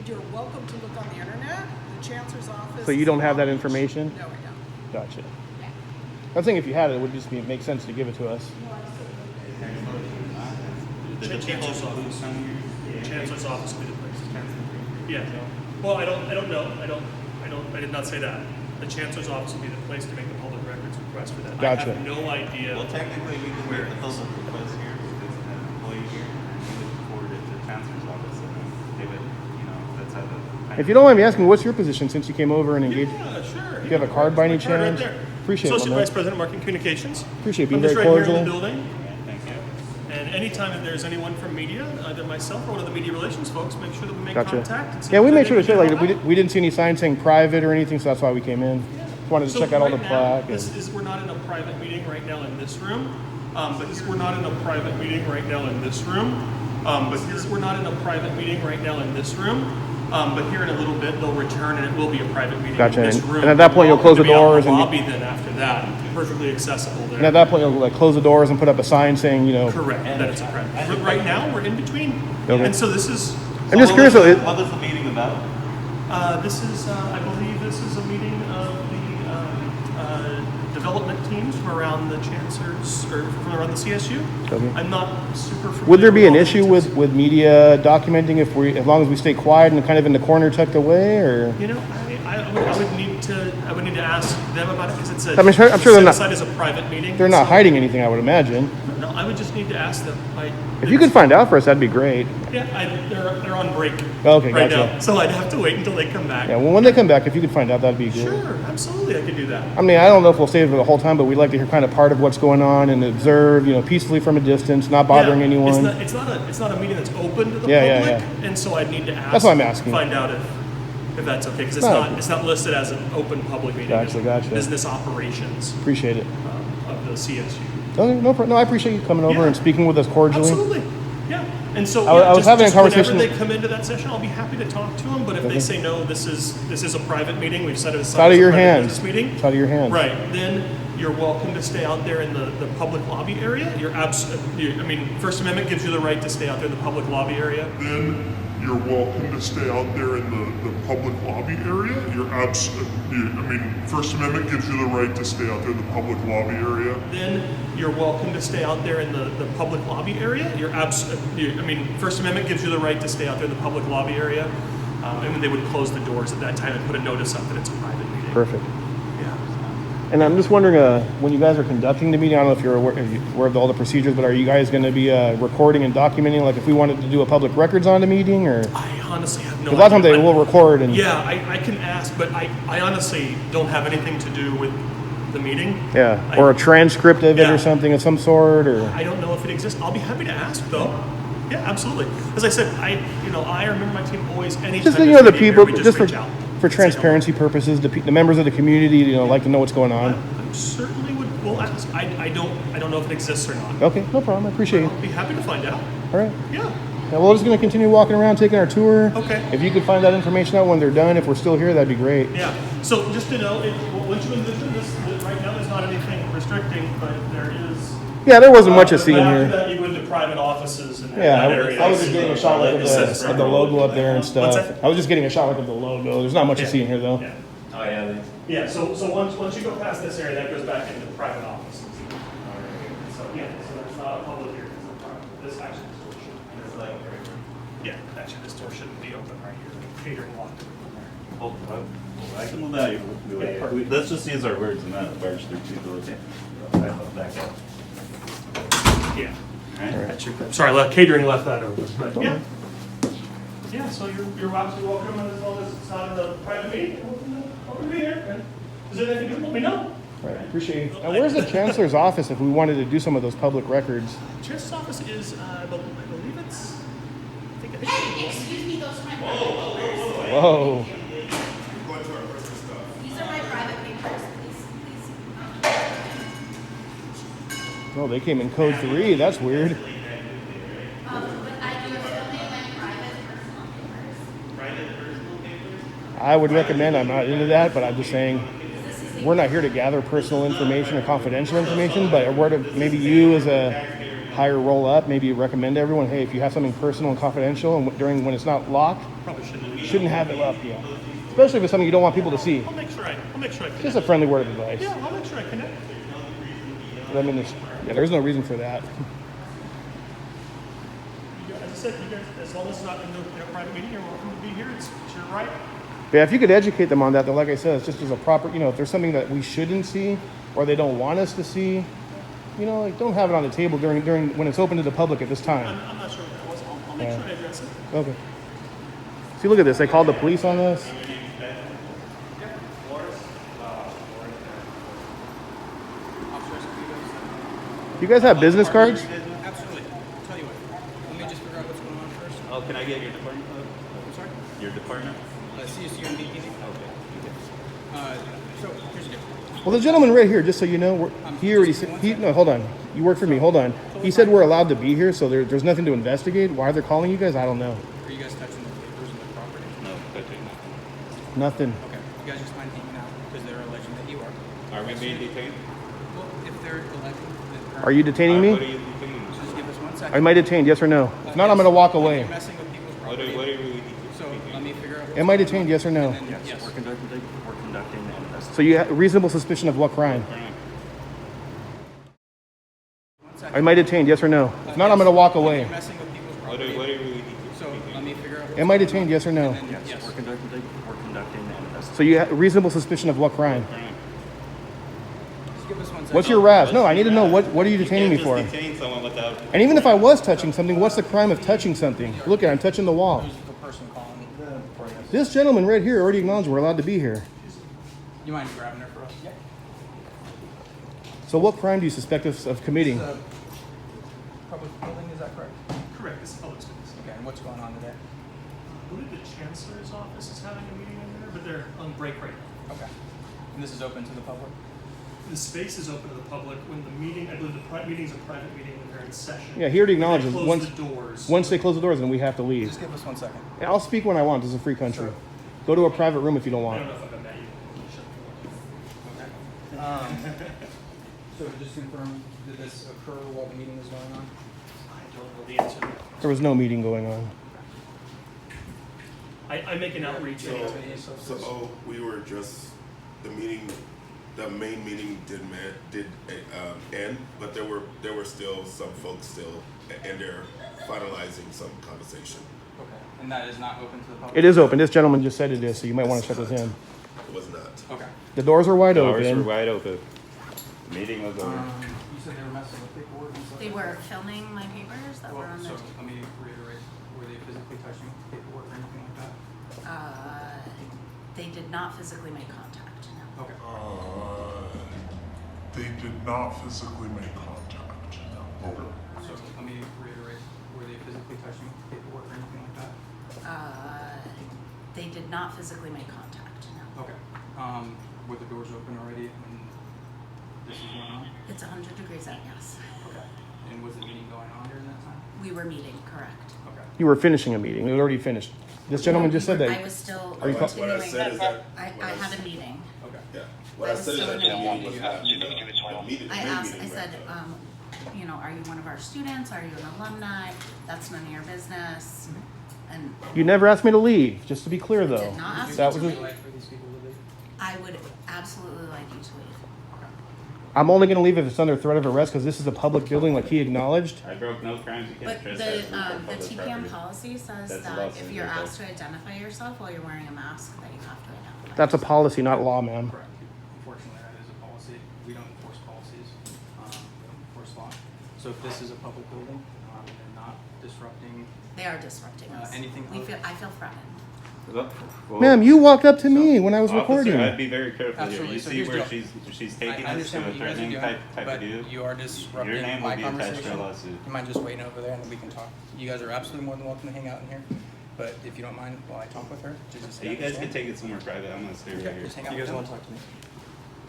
you're welcome to look on the internet. The Chancellor's office.
So you don't have that information?
No, I don't.
Gotcha. I'm saying if you had it, it would just make sense to give it to us.
The Chancellor's office. Chancellor's office would be the place. Yeah. Well, I don't know. I did not say that. The Chancellor's office would be the place to make the public records request for that.
Gotcha.
I have no idea.
Well, technically, we can make the public request here because an employee here, we would forward it to the Chancellor's office and then they would, that's how the...
If you don't mind me asking, what's your position since you came over and engaged?
Yeah, sure.
Do you have a card by any
Card right
chance?
there.
Appreciate it.
Associate
my man.
Vice President, Marketing Communications.
Appreciate being
I'm just
very
right here in
cordial.
the building.
Thank you.
And anytime if there's anyone from media, either myself or one of the media relations folks, make sure that we make
Gotcha.
contact. And see
Yeah,
if
we
there's
made sure to say,
anything
like,
we can help
we didn't see any signs saying private or anything, so that's why we came in. Just wanted to
So
check out all the
right now,
plaque.
we're not in a private meeting right now in this room. We're not in a private meeting right now in this room. We're not in a private meeting right now in this room. But here in a little bit, they'll return and it will be a private meeting
Gotcha.
in this
And
room.
at that point, you'll close the
We'll be out in
doors and-
lobby then after that, perfectly accessible there.
And at that point, you'll like close the doors and put up a sign saying,
Correct, that it's a private. Right now, we're in between.
Okay.
And so this is,
I'm just curious.
What was the meeting about?
this is, I believe this is a meeting of the development teams from around the Chancellor's, or from around the CSU.
Okay.
I'm not super familiar.
Would there be
with
an
all the
issue
details.
with media documenting as long as we stay quiet and kind of in the corner tucked away, or?
I would need to ask them about it because it's a.
I'm sure they're
set
not-
aside as a private meeting.
They're not
so-
hiding anything, I would imagine.
No, I would just need to ask them.
If you could find out for us, that'd be great.
Yeah,
Oh,
they're on break.
Okay,
right
gotcha.
now, so I'd have to wait until they come back.
Yeah, well, when they come back, if you could find out, that'd be good.
Sure, absolutely, I could do that.
I mean, I don't know if we'll stay for the whole time, but we'd like to hear kind of part of what's going on and observe, peacefully from a distance, not bothering
Yeah,
anyone.
It's not a meeting that's open to the
Yeah,
public,
yeah.
and so I'd need to ask.
That's why I'm asking.
Find out if that's okay, because
No.
it's not listed as an open public meeting.
Gotcha,
It's
gotcha.
Business operations
Appreciate it.
of the CSU.
Okay, no, I appreciate you coming over
Yeah.
and speaking with us cordially.
Absolutely, yeah. And so
I was having a conversation-
Whenever they come into that session, I'll be happy to talk to them. But if
Okay.
they say no, this is a private meeting. We've set it
It's
aside
out of
as a
your
private
hands.
business meeting.
It's out of your hands.
Right. Then you're welcome to stay out there in the public lobby area. First Amendment gives you the right to stay out there in the public lobby area.
Then you're welcome to stay out there in the public lobby area. First Amendment gives you the right to stay out there in the public lobby area.
Then you're welcome to stay out there in the public lobby area. First Amendment gives you the right to stay out there in the public lobby area. And then they would close the doors at that time and put a notice up that it's a private meeting.
Perfect.
Yeah.
And I'm just wondering, when you guys are conducting the meeting, I don't know if you're aware of all the procedures, but are you guys going to be recording and documenting, like if we wanted to do a public records on the meeting, or?
I honestly have no idea.
Because a lot of times they will record and.
Yeah, I can ask, but I honestly don't have anything to do with the meeting.
Yeah, or a transcript of it
Yeah.
or something of some sort, or.
I don't know if it exists. I'll be happy to ask though. Yeah, absolutely. As I said, I remember my team always anytime.
Just
there's
the
a meeting
people,
here, we
just
reach out.
for transparency purposes, the members of the community, like to know what's going on.
I certainly will ask. I don't know if it exists or not.
Okay, no problem. I appreciate it.
I'll be happy to find out.
All right.
Yeah.
Yeah, we're just going to continue walking around, taking our tour.
Okay.
If you could find that information out when they're done, if we're still here, that'd be great.
Yeah. So just to know, once you envision this, right now there's not anything restricting, but there is.
Yeah, there wasn't much to see in
After
here.
that, you go into private offices and
Yeah,
that area.
I was just getting a shot like of the logo up there and
What's
stuff.
that?
I was just getting a shot like of the logo. There's not much to see in here though.
Yeah.
Oh, yeah.
Yeah. So once you go past this area, that goes back into private offices. So there's not a public here. It's a private. This actually is. Yeah, actually, this door shouldn't be open right here. Catering locked it in there.
Hold on. I can move out. Let's just use our words and not barge through people. Okay. Back up.
Yeah.
Alright.
That's your, sorry, catering left that open, but yeah. Yeah, so you're absolutely welcome as long as it's not in a private meeting. Welcome to be here. And is there anything you can let me know?
Right, appreciate it. Now, where's the Chancellor's office if we wanted to do some of those public records?
Chancellor's office is, I believe it's, I think
Excuse me, those are my
Whoa,
private
whoa,
papers.
Whoa.
These are my private papers, please.
Oh, they came in code 3. That's weird.
But I do filming my private personal papers.
I would recommend, I'm not into that, but I'm just saying, we're not here to gather personal information or confidential information, but we're to, maybe you as a higher roll up, maybe recommend to everyone, hey, if you have something personal and confidential and when it's not locked,
probably
shouldn't have it up, yeah. Especially if it's something you don't want people to see.
I'll make sure I connect.
Just a friendly word of advice.
Yeah, I'll make sure I connect.
I mean, there's no reason for that.
As I said, you guys, as long as it's not in a private meeting, you're welcome to be here. It's your right.
But yeah, if you could educate them on that, then like I said, it's just as a proper, if there's something that we shouldn't see or they don't want us to see, like don't have it on the table during when it's open to the public at this time.
I'm not sure what that was. I'll make sure I address it.
Okay. See, look at this. They called the police on us. You guys have business cards?
Absolutely. Tell you what. Let me just figure out what's going on first.
Oh, can I get your department?
I'm sorry?
Your department?
CSU and BPD. Okay. So here's the deal.
Well, the gentleman right here, just so you know, he already said, no, hold on. You work for me. Hold on. He said we're allowed to be here, so there's nothing to investigate. Why they're calling you guys, I don't know.
Are you guys touching the papers and the property?
No, touching nothing.
Nothing.
Okay. You guys just mind hanging out because they're alleging that you are.
Are we being detained?
Well, if they're alleging that
Are you detaining
What are
me?
you detaining?
just give us 1 second.
Am I detained? Yes or no? If not, I'm going to walk away.
You're messing with people's
What
property.
are we
So let me figure out.
Am I detained? Yes or no?
And then, yes.
We're conducting an investigation.
So you have reasonable suspicion of what crime? Am I detained? Yes or no? If not, I'm going to walk away.
You're messing with people's
What
property.
are we
So let me figure out.
Am I detained? Yes or no?
And then, yes.
We're conducting an investigation.
So you have reasonable suspicion of what crime?
Just give us 1 second.
What's your RAS? No, I need to know what are you detaining me for?
Detain someone without.
And even if I was touching something, what's the crime of touching something? Look at it, I'm touching the wall.
Who's the person calling me?
This gentleman right here already acknowledged we're allowed to be here.
You mind grabbing her for us? Yeah.
So what crime do you suspect us of committing?
Public building, is that correct?
Correct. This is public space.
Okay, and what's going on today?
I believe the Chancellor's office is having a meeting in there, but they're on break right now.
Okay. And this is open to the public?
The space is open to the public when the meeting, I believe the meeting is a private meeting when they're in session.
Yeah, he already acknowledges
They close
once
the doors.
once they close the doors, then we have to leave.
Just give us 1 second.
And I'll speak when I want. This is a free country. Go to a private room if you don't
I
want.
don't know if I've met you.
So just confirm, did this occur while the meeting was going on?
I don't know the answer to that.
There was no meeting going on.
I make an outreach anyway.
So we were just, the main meeting did end, but there were still some folks and they're finalizing some conversation.
Okay, and that is not open to the public?
It is open. This gentleman just said it is, so you might want to check with him.
It was not.
Okay.
The doors are wide
Doors
open.
were wide open. Meeting was over.
You said they were messing with paperwork and stuff?
They were filming my papers that were on
So
the.
let me reiterate, were they physically touching paperwork or anything like that?
They did not physically make contact, no.
Okay.
They did not physically make contact. Okay.
So let me reiterate, were they physically touching paperwork or anything like that?
They did not physically make contact, no.
Okay. Were the doors open already when this was going on?
It's 100 degrees out, yes.
Okay. And was the meeting going on during that time?
We were meeting, correct.
Okay.
You were finishing a meeting. It was already finished. This gentleman just said
I
that.
was still
Are you
What I
continuing.
said is that.
I had a meeting.
Okay.
Yeah. What I said is that the meeting was not, the meeting,
I
the main
asked,
meeting
I said,
right
are you one of our students? Are you an alumni? That's none of your business. And
You never asked me to leave, just to be clear though.
did not ask
That
you
was
to
a,
leave.
Like for these people to leave?
I would absolutely like you to leave.
I'm only going to leave if it's under threat of arrest because this is a public building, like he acknowledged.
I broke no crimes. You can't
But
trespass
the
on public
TPM
property.
policy says
That's a
that
lawsuit,
if you're
okay.
asked to identify yourself while you're wearing a mask, that you have to identify.
That's a policy, not law, ma'am.
Correct. Unfortunately, that is a policy. We don't enforce policies. We don't enforce law. So if this is a public building, they're not disrupting.
They are disrupting us.
Anything
We
other-
feel, I feel threatened.
Well,
Ma'am, you walked up to me when I was
officer,
recording.
I'd be very careful here.
Absolutely.
You
So
see
here's
where
the deal.
she's
I
taking us to
understand
a
what you guys are
threatening
doing,
type
but
of deal.
you are disrupting
Your name will
my
be attached to a
conversation.
lawsuit.
You mind just waiting over there and then we can talk? You guys are absolutely more than welcome to hang out in here. But if you don't mind while I talk with her, just
You guys can take it somewhere private. I'm gonna stay right here.
Just hang out. You guys want to talk to me?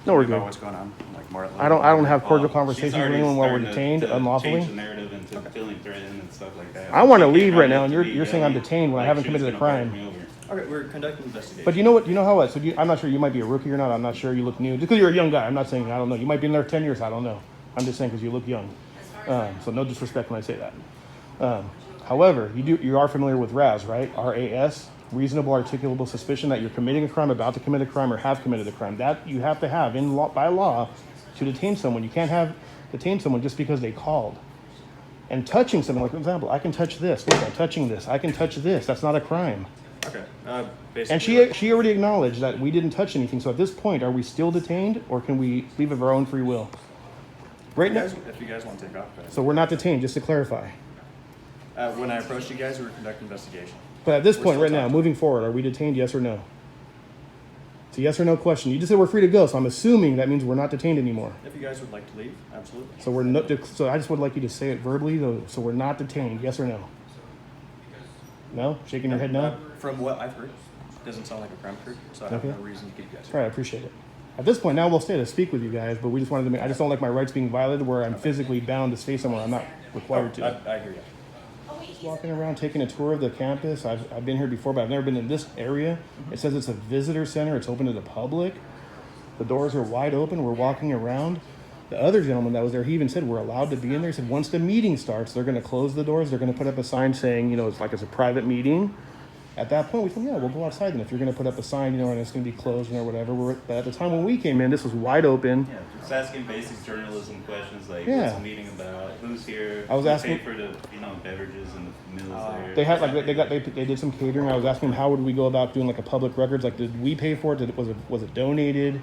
No, we're good.
What's going on? Like more.
I don't have cordial
She's
conversations with
already
anyone while we're
starting
detained
to
unlawfully.
change the narrative into feeling threatened and stuff like that.
I want to
She came
leave right now,
up
and
to me
you're saying I'm
yelling
detained when I
like
haven't
she was
committed a
gonna pull
crime.
me over.
Okay, we're conducting an investigation.
But you know what? So I'm not sure. You might be a rookie or not. I'm not sure. You look new. Just because you're a young guy, I'm not saying I don't know. You might be in there 10 years. I don't know. I'm just saying because you look young. So no disrespect when I say that. However, you are familiar with RAS, right? RAS, reasonable articulable suspicion that you're committing a crime, about to commit a crime, or have committed a crime. That you have to have by law to detain someone. You can't detain someone just because they called. And touching someone, like for example, I can touch this. Look, I'm touching this. I can touch this. That's not a crime.
Okay.
And she already acknowledged that we didn't touch anything. So at this point, are we still detained, or can we leave of our own free will? Right now.
If you guys want to take off, guys.
So we're not detained, just to clarify.
When I approached you guys, we were conducting an investigation.
But at this
We're
point,
still
right now,
talking.
moving forward, are we detained? Yes or no? It's a yes or no question. You just said we're free to go, so I'm assuming that means we're not detained anymore.
If you guys would like to leave, absolutely.
So we're not. So I just would like you to say it verbally, though. So we're not detained. Yes or no? No? Shaking your head no?
From what I've heard, doesn't sound like a crime occurred, so I have
Okay.
no reason to keep you guys.
All right, I appreciate it. At this point, now we'll stay to speak with you guys, but we just wanted to make. I just don't like my rights being violated where I'm physically bound to stay somewhere I'm not required to.
I hear you.
Just walking around taking a tour of the campus. I've been here before, but I've never been in this area. It says it's a visitor center. It's open to the public. The doors are wide open. We're walking around. The other gentleman that was there, he even said we're allowed to be in there. He said once the meeting starts, they're going to close the doors. They're going to put up a sign saying, it's like it's a private meeting. At that point, we said, yeah, we'll go outside. And if you're going to put up a sign, and it's going to be closed or whatever. But at the time when we came in, this was wide open.
Yeah, just asking basic journalism questions like,
Yeah.
what's the meeting about? Who's here?
I was
Who
asking-
paid for the beverages and the meals there.
They had they did some catering. I was asking them how would we go about doing like a public records? Like, did we pay for it? Was it donated?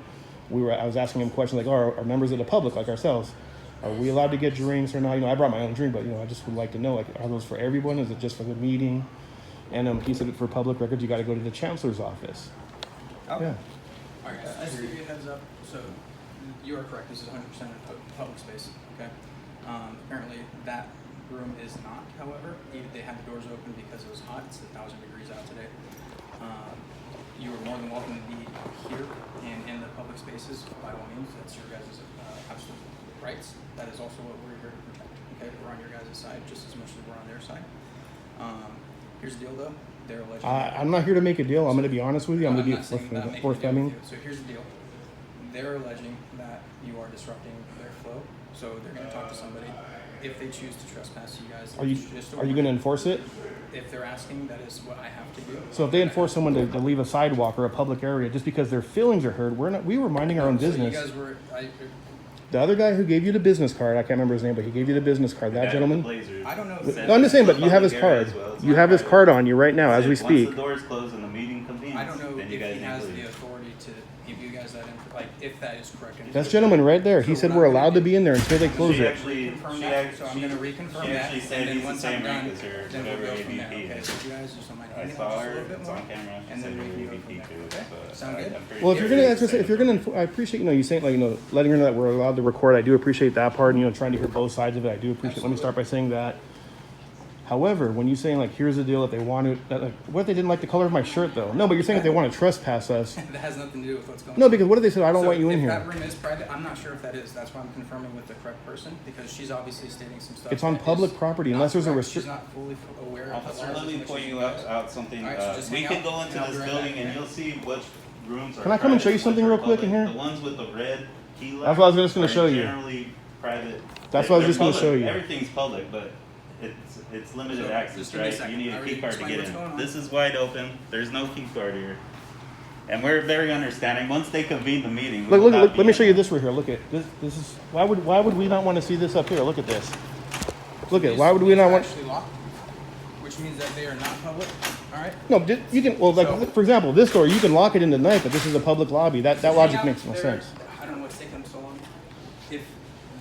I was asking him questions like, are members of the public like ourselves? Are we allowed to get drinks or not? I brought my own drink, but I just would like to know, like, are those for everyone? Is it just for the meeting? And he said for public records, you got to go to the Chancellor's office.
Okay.
Yeah.
All right, just to give you a heads up, so you are correct, this is 100% a public space, okay? Apparently that room is not, however. They had the doors open because it was hot, it's 1,000 degrees out today. You are more than welcome to be here and in the public spaces, by all means, that's your guys' absolute rights. That is also what we're here to protect, okay? We're on your guys' side just as much as we're on their side. Here's the deal though, they're alleging.
I'm not here to make a deal. I'm going to be honest with you. I'm
No,
going
not
to
saying
be
that, making a deal
forthcoming.
with you. So here's the deal. They're alleging that you are disrupting their flow. So they're going to talk to somebody. If they choose to trespass you guys,
Are you going to enforce it?
If they're asking, that is what I have to do.
So if they enforce someone to leave a sidewalk or a public area just because their feelings are hurt, we were minding our own
So
business.
you guys were,
The other guy who gave you the business card, I can't remember his name, but he gave you the business card. That gentleman.
I don't know.
No, I'm just saying, but you have his card. You have his card on you right now as we
Once
speak.
the doors close and the meeting convenes,
I don't know
then
if
you guys
he
need
has
to
the
leave.
authority to give you guys that info, like if that is correct.
That gentleman right there. He said we're allowed to be in there until they close
She
it.
actually,
Confirm
she
that, so I'm
actually,
going to reconfirm
she
that,
actually said
and then
he's the
once I'm
same
done,
rank as her,
then we'll
whatever
go from there.
AVP
Okay,
is.
so you guys just don't mind
I
hanging
saw
out just a
her,
little bit
it's
more,
on camera, she
and
said
then
her
we can go
AVP
from
too.
there. Okay,
So
sound good?
I'm pretty
Well, if
sure
you're gonna
it's the
if you're gonna, I appreciate you saying letting her know that we're allowed to record. I do appreciate that part, and trying to hear both sides of it. I do appreciate. Let me start by saying that. However, when you saying here's the deal, if they want to, what if they didn't like the color of my shirt though? No, but you're saying if they want to trespass us.
That has nothing to do with what's going on.
No, because what if they said I don't
So
want you in
if
here?
that room is private, I'm not sure if that is. That's why I'm confirming with the correct person, because she's obviously stating some stuff.
It's on
that
public
is
property
not
unless there's a
correct.
restrict.
She's not fully aware of the
Officer,
laws
let me
and
point you
regulations.
out something.
All right, so just
We
hang
can
out,
go into
and I'll be
this
right
building
back,
and
okay?
you'll see which rooms are
Can I come and show you
private,
something
which
real
are
quick in
public.
here?
The ones with the red key lock
That's what I was just gonna
are
show you.
Generally private.
That's what I was
They're
just gonna
public.
show you.
Everything's public, but it's limited
So, just
access,
give me a
right?
second.
You need
I
a
already
key card to
explained
get
what's going
in.
on.
This is wide open. There's no key card here. And we're very understanding. Once they convene the meeting,
Look, let me show you this right here. Look at this. This is why would we not want to see this up here? Look at this. Look at why would we not want?
Actually locked, which means that they are not public. All right.
No, you can. Well, like for example, this door you can lock it in the night, but this is a public lobby. That logic makes no sense.
I don't know what's taking them so long. If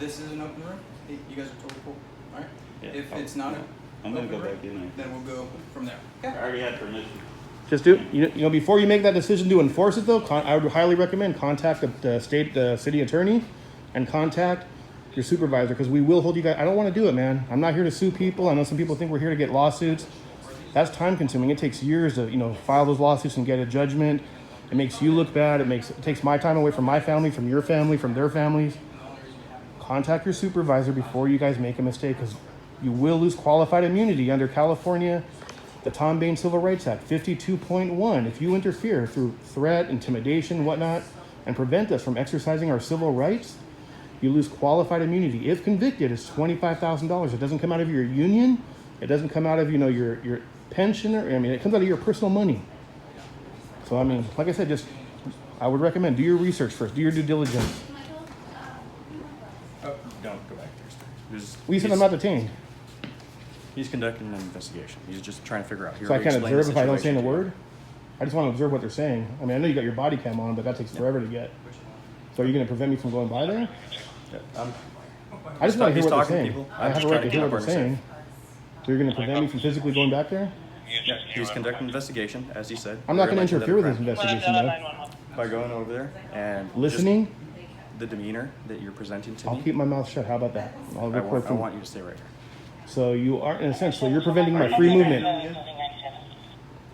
this is an open room, you guys are totally cool. All right.
Yeah,
If it's not an
I'm gonna
open
go
room,
back in there.
then we'll go from there.
I already had permission.
Just do you know before you make that decision to enforce it though. I would highly recommend contact the city attorney, and contact your supervisor because we will hold you guys. I don't want to do it, man. I'm not here to sue people. I know some people think we're here to get lawsuits. That's time consuming. It takes years to file those lawsuits and get a judgment. It makes you look bad. It takes my time away from my family, from your family, from their families. Contact your supervisor before you guys make a mistake because you will lose qualified immunity under California, the Tom Bain Civil Rights Act 52.1. If you interfere through threat, intimidation, whatnot, and prevent us from exercising our civil rights, you lose qualified immunity. If convicted, it's $25,000. It doesn't come out of your union. It doesn't come out of your pension. It comes out of your personal money. So like I said, I would recommend do your research first. Do your due diligence.
Oh, don't go back there.
You said I'm not detained.
He's conducting an investigation. He's just trying to figure out.
So I can't observe if I don't say a word? I just want to observe what they're saying. I know you got your body cam on, but that takes forever to get. So are you going to prevent me from going by there?
Yeah,
I just want to hear what they're saying.
People.
I have a right to hear what they're saying. So you're going to prevent me from physically going back there?
Yeah, he's conducting an investigation, as he said.
I'm not going to interfere with his investigation, though.
By going over there and
listening?
The demeanor that you're presenting to me.
I'll keep my mouth shut. How about that?
I want you to stay right here.
So you are, in a sense, so you're preventing my free movement.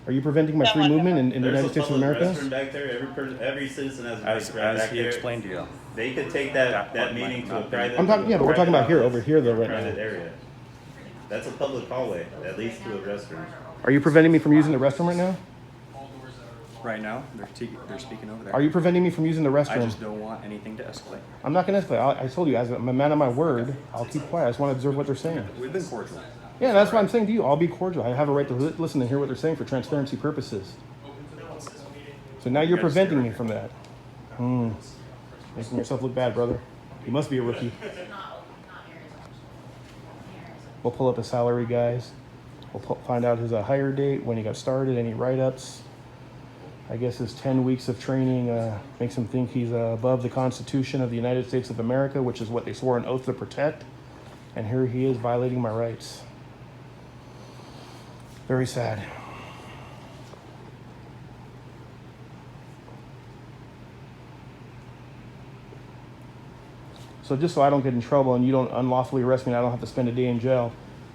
Are you preventing my free movement in the United States of America?
There's a public restroom back there. Every citizen has a right to
As
back
he
there.
explained to you.
They could take that meeting to a private.
I'm talking, but we're talking about here, over here, though, right now.
Private area. That's a public hallway, at least to a restroom.
Are you preventing me from using the restroom right now?
Right now, they're speaking over there.
Are you preventing me from using the restroom?
I just don't want anything to escalate.
I'm not going to escalate. I told you, as I'm a man of my word, I'll keep quiet. I just want to observe what they're saying.
We've been cordial.
Yeah, that's what I'm saying to you. I'll be cordial. I have a right to listen and hear what they're saying for transparency purposes. So now you're preventing me from that. Making yourself look bad, brother. You must be a rookie. We'll pull up his salary, guys. We'll find out his hire date, when he got started, any write-ups. I guess his 10 weeks of training makes him think he's above the Constitution of the United States of America, which is what they swore an oath to protect. And here he is violating my rights. Very sad. So just so I don't get in trouble and you don't unlawfully arrest me and I don't have to spend a day in jail,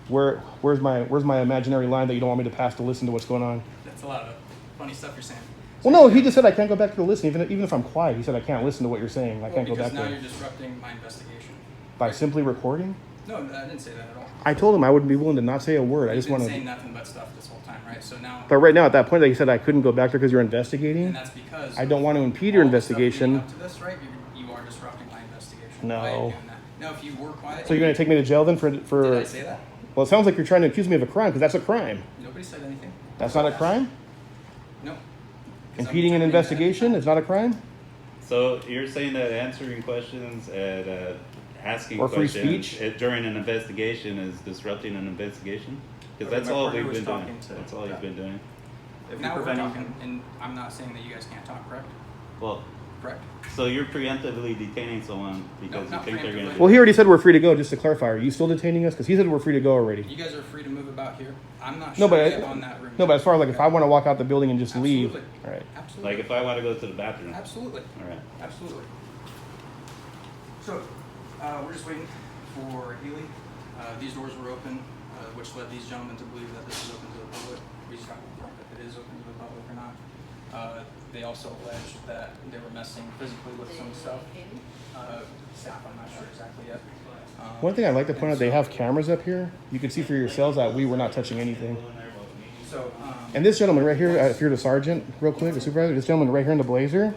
where's my imaginary line that you don't want me to pass to listen to what's going on?
That's a lot of funny stuff you're saying.
Well, no, he just said I can't go back to listen. Even if I'm quiet, he said I can't listen to what you're saying. I can't go back
because now
there.
you're disrupting my investigation.
By simply recording?
No, I didn't say that at all.
I told him I wouldn't be willing to not say a word. I just want
You've
to.
been saying nothing but stuff this whole time, right? So now.
But right now, at that point, that he said I couldn't go back there because you're investigating.
And that's because.
I don't want to impede your
all the stuff leading
investigation.
up to this, right? You are disrupting my investigation.
No.
Why are you doing that? No, if you were quiet.
So you're going to take me to jail then for?
Did I say that?
Well, it sounds like you're trying to accuse me of a crime because that's a crime.
Nobody said anything.
That's not a crime?
No.
Impeding an investigation is not a crime?
So you're saying that answering questions and asking
Or free
questions
speech?
During an investigation is disrupting an investigation? Because
Okay,
that's
my
all
partner
we've
was
been doing.
talking to-
That's all he's been doing.
Now we're talking, and I'm not saying that you guys can't talk, correct?
Well,
Correct.
so you're preemptively detaining someone because
No,
you think they're going to.
Well, he already said we're free to go. Just to clarify, are you still detaining us? Because he said we're free to go already.
You guys are free to move about here. I'm not
No,
sure
but
yet on that room.
no, but as far as like if I want to walk out the building and just leave, all right.
Absolutely.
Like if I want to go to the bathroom.
Absolutely.
All right.
Absolutely. So, we're just waiting for Healy. These doors were open, which led these gentlemen to believe that this is open to the public. We just got to confirm if it is open to the public or not. They also alleged that they were messing physically with some stuff. Staff, I'm not sure exactly yet.
One thing I'd like to point out, they have cameras up here. You can see for yourselves that we were not touching anything.
So,
And this gentleman right here, if you're the sergeant, real quick, the supervisor, this gentleman right here in the blazer,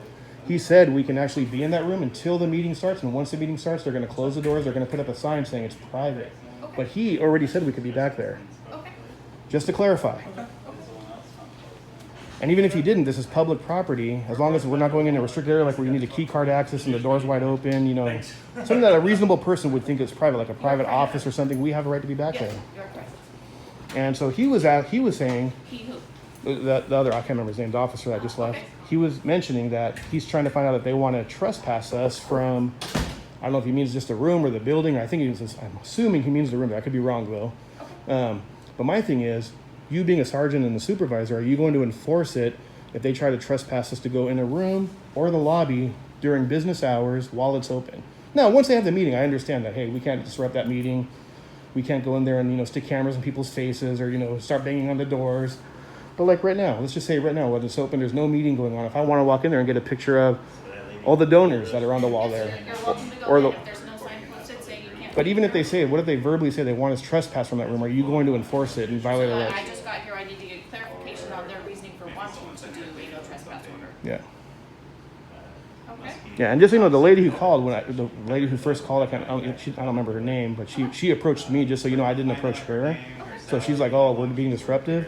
he said we can actually be in that room until the meeting starts. And once the meeting starts, they're going to close the doors. They're going to put up a sign saying it's private. But he already said we could be back there.
Okay.
Just to clarify. And even if you didn't, this is public property. As long as we're not going in a restricted area, like where you need a key card access and the door's wide open, you know, something that a reasonable person would think is private, like a private office or something. We have a right to be back there.
You're correct.
And so he was saying,
He who?
the other, I can't remember his name, the officer that just left.
Okay.
He was mentioning that he's trying to find out if they want to trespass us from, I don't know if he means just a room or the building. I'm assuming he means the room. I could be wrong though. But my thing is, you being a sergeant and the supervisor, are you going to enforce it if they try to trespass us to go in a room or the lobby during business hours while it's open? Now, once they have the meeting, I understand that, hey, we can't disrupt that meeting. We can't go in there and, you know, stick cameras in people's faces or, you know, start banging on the doors. But like right now, let's just say right now, when it's open, there's no meeting going on. If I want to walk in there and get a picture of all the donors that are on the wall there.
You're welcome to go
Or
in
the,
if there's no sign posted saying you can't.
but even if they say, what if they verbally say they want us trespass from that room? Are you going to enforce it and violate our
I
rights?
just got here, I need to get clarification on their reasoning for wanting to do a no trespass order.
Yeah.
Okay.
Yeah, and just so you know, the lady who called, the lady who first called, I don't remember her name, but she approached me, just so you know, I didn't approach her. So she's like, oh, we're being disruptive.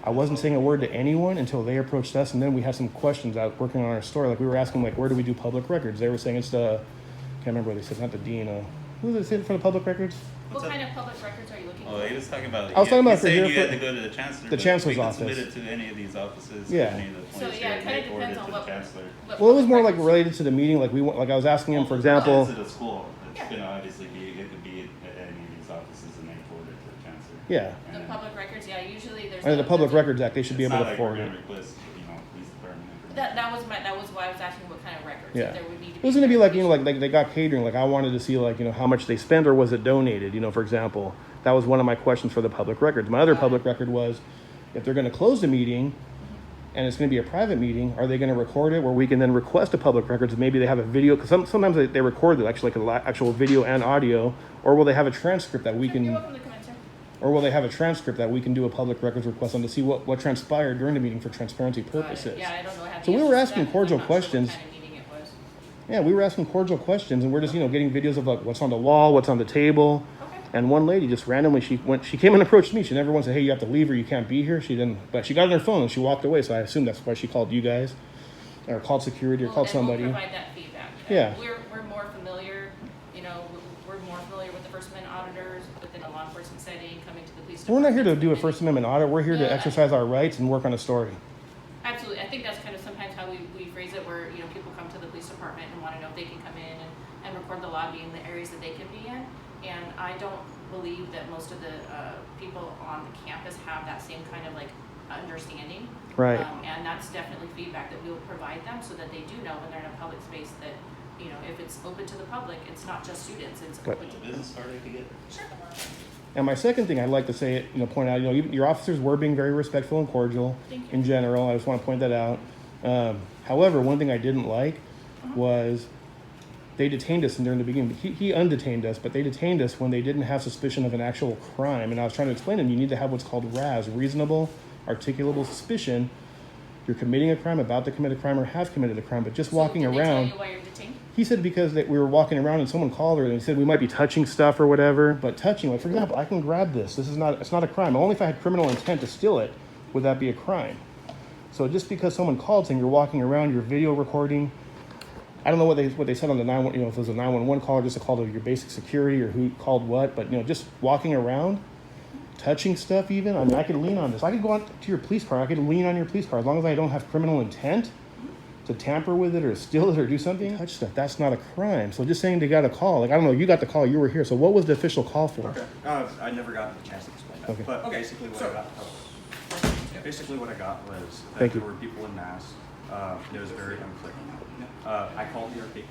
I wasn't saying a word to anyone until they approached us, and then we had some questions out working on our story. Like we were asking, like, where do we do public records? They were saying it's the, can't remember what they said, not the dean. Who was it for the public records?
What kind of public records are you looking for?
Oh, he was talking about.
I was talking about for
saying
here
you had
for
to go to the chancellor.
the
but
chancellor's
we can
office.
Submit it to any of these offices.
Yeah.
Any of the
So
points
yeah,
here,
it kind
and
of
they forward
depends
it
on
to
what.
the chancellor.
Well, it was more like related to the meeting. Like like I was asking him, for example.
Well, it's a school. It's gonna obviously be. It could be at any of these offices, and they forward it to the chancellor.
Yeah.
The public records, yeah, usually there's.
Under the Public Records Act, they should be
It's
able
not
to
like
forward
we're
it.
gonna request, you know, police department information.
That was why I was asking what kind of records.
Yeah.
If there would need to
It was gonna be like, you know, like they got catering. Like I wanted to see, like, you know, how much they spent or was it donated? You know, for example, that was one of my questions for the public records. My other public record was, if they're gonna close the meeting and it's gonna be a private meeting, are they gonna record it where we can then request a public records? Maybe they have a video, because sometimes they record it actually, like an actual video and audio, or will they have a transcript that we can?
You're welcome to come in, sir.
Or will they have a transcript that we can do a public records request on to see what transpired during the meeting for transparency purposes?
Yeah, I don't know how the
So we
answer
were
to
asking
that,
cordial
I'm not sure what
questions.
kind of meeting it was.
Yeah, we were asking cordial questions, and we're just, you know, getting videos of like what's on the wall, what's on the table.
Okay.
And one lady just randomly, she came and approached me. She never once said, hey, you have to leave or you can't be here. She didn't, but she got on her phone and she walked away. So I assume that's why she called you guys, or called security, or called somebody.
We'll provide that feedback.
Yeah.
We're more familiar, you know, we're more familiar with the First Amendment auditors within a law enforcement setting, coming to the police
We're not here to
department.
do a First Amendment audit. We're here to
Yeah.
exercise our rights and work on a story.
Absolutely. I think that's kind of sometimes how we phrase it, where, you know, people come to the police department and want to know if they can come in and record the lobby in the areas that they can be in. And I don't believe that most of the people on the campus have that same kind of like understanding.
Right.
And that's definitely feedback that we'll provide them so that they do know when they're in a public space that, you know, if it's open to the public, it's not just students, it's
Good.
open to the
Business card I could get.
Sure.
And my second thing I'd like to say, you know, point out, you know, your officers were being very respectful and cordial
Thank you.
in general. I just want to point that out. However, one thing I didn't like was they detained us, and during the beginning, he undetained us, but they detained us when they didn't have suspicion of an actual crime. And I was trying to explain to them, you need to have what's called RAS, reasonable, articulable suspicion. You're committing a crime, about to commit a crime, or have committed a crime, but just walking
Did they
around.
tell you why you're detained?
He said because we were walking around and someone called her and he said we might be touching stuff or whatever. But touching, like for example, I can grab this. It's not a crime. Only if I had criminal intent to steal it would that be a crime. So just because someone called saying you're walking around, you're video recording. I don't know what they said on the 911, you know, if it was a 911 call or just a call to your basic security or who called what. But you know, just walking around, touching stuff even. I mean, I could lean on this. I could go out to your police car. I could lean on your police car as long as I don't have criminal intent to tamper with it or steal it or do something. Touch stuff. That's not a crime. So just saying they got a call. Like I don't know. You got the call. You were here. So what was the official call for?
Okay. I never got the chance to explain that.
Okay.
But basically what I got. Basically what I got was that
Thank you.
there were people in mass. It was very unclear. I called the RP,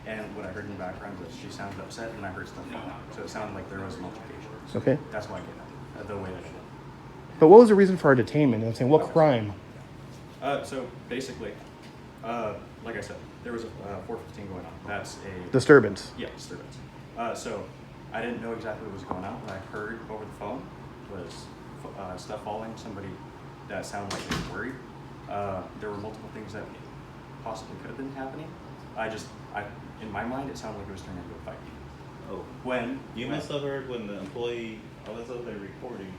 and what I heard in the background was she sounded upset, and I heard stuff falling. So it sounded like there was an altercation. So
Okay.
that's why I came out the way that I did.
But what was the reason for our detainment? I'm saying what crime?
So basically, like I said, there was a 415 going on. That's a
Disturbance.
Yeah, disturbance. So I didn't know exactly what was going on. What I heard over the phone was stuff falling. Somebody that sounded like they were worried. There were multiple things that possibly could have been happening. In my mind, it sounded like it was turning into a fight.
Oh.
When
You must have heard when the employee, I was over there recording,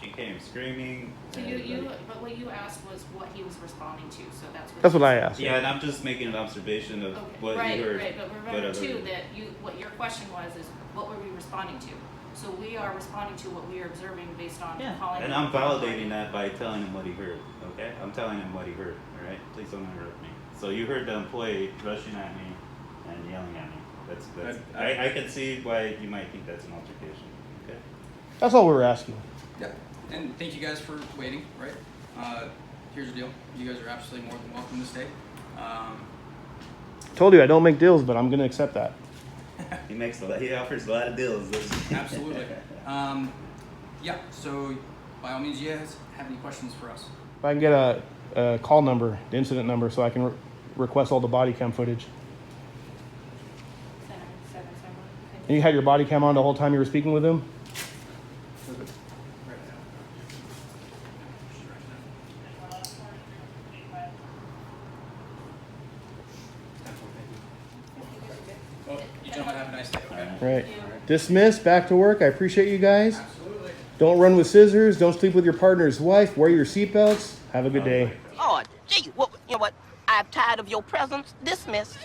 She came screaming.
So
and,
but what you asked was what he was responding to, so that's what.
That's what I asked.
Yeah, and I'm just making an observation of what you heard.
Right, but remember too, that what your question was is, what were we responding to? So we are responding to what we are observing based on calling.
And I'm validating that by telling him what he heard, okay? I'm telling him what he heard, all right? Please don't interrupt me. So you heard the employee rushing at me and yelling at me. I can see why you might think that's an altercation, okay?
That's all we were asking.
Yeah, and thank you guys for waiting, right? Here's the deal. You guys are absolutely more than welcome to stay.
Told you I don't make deals, but I'm gonna accept that.
He offers a lot of deals.
Absolutely. Yeah, so by all means, you guys have any questions for us?
If I can get a call number, the incident number, so I can request all the body cam footage. And you had your body cam on the whole time you were speaking with him?
Well, you gentlemen have a nice day, okay?
Right. Dismissed, back to work. I appreciate you guys.
Absolutely.
Don't run with scissors. Don't sleep with your partner's wife. Wear your seatbelts. Have a good day.
Oh, gee, well, you know what? I'm tired of your presence. Dismissed.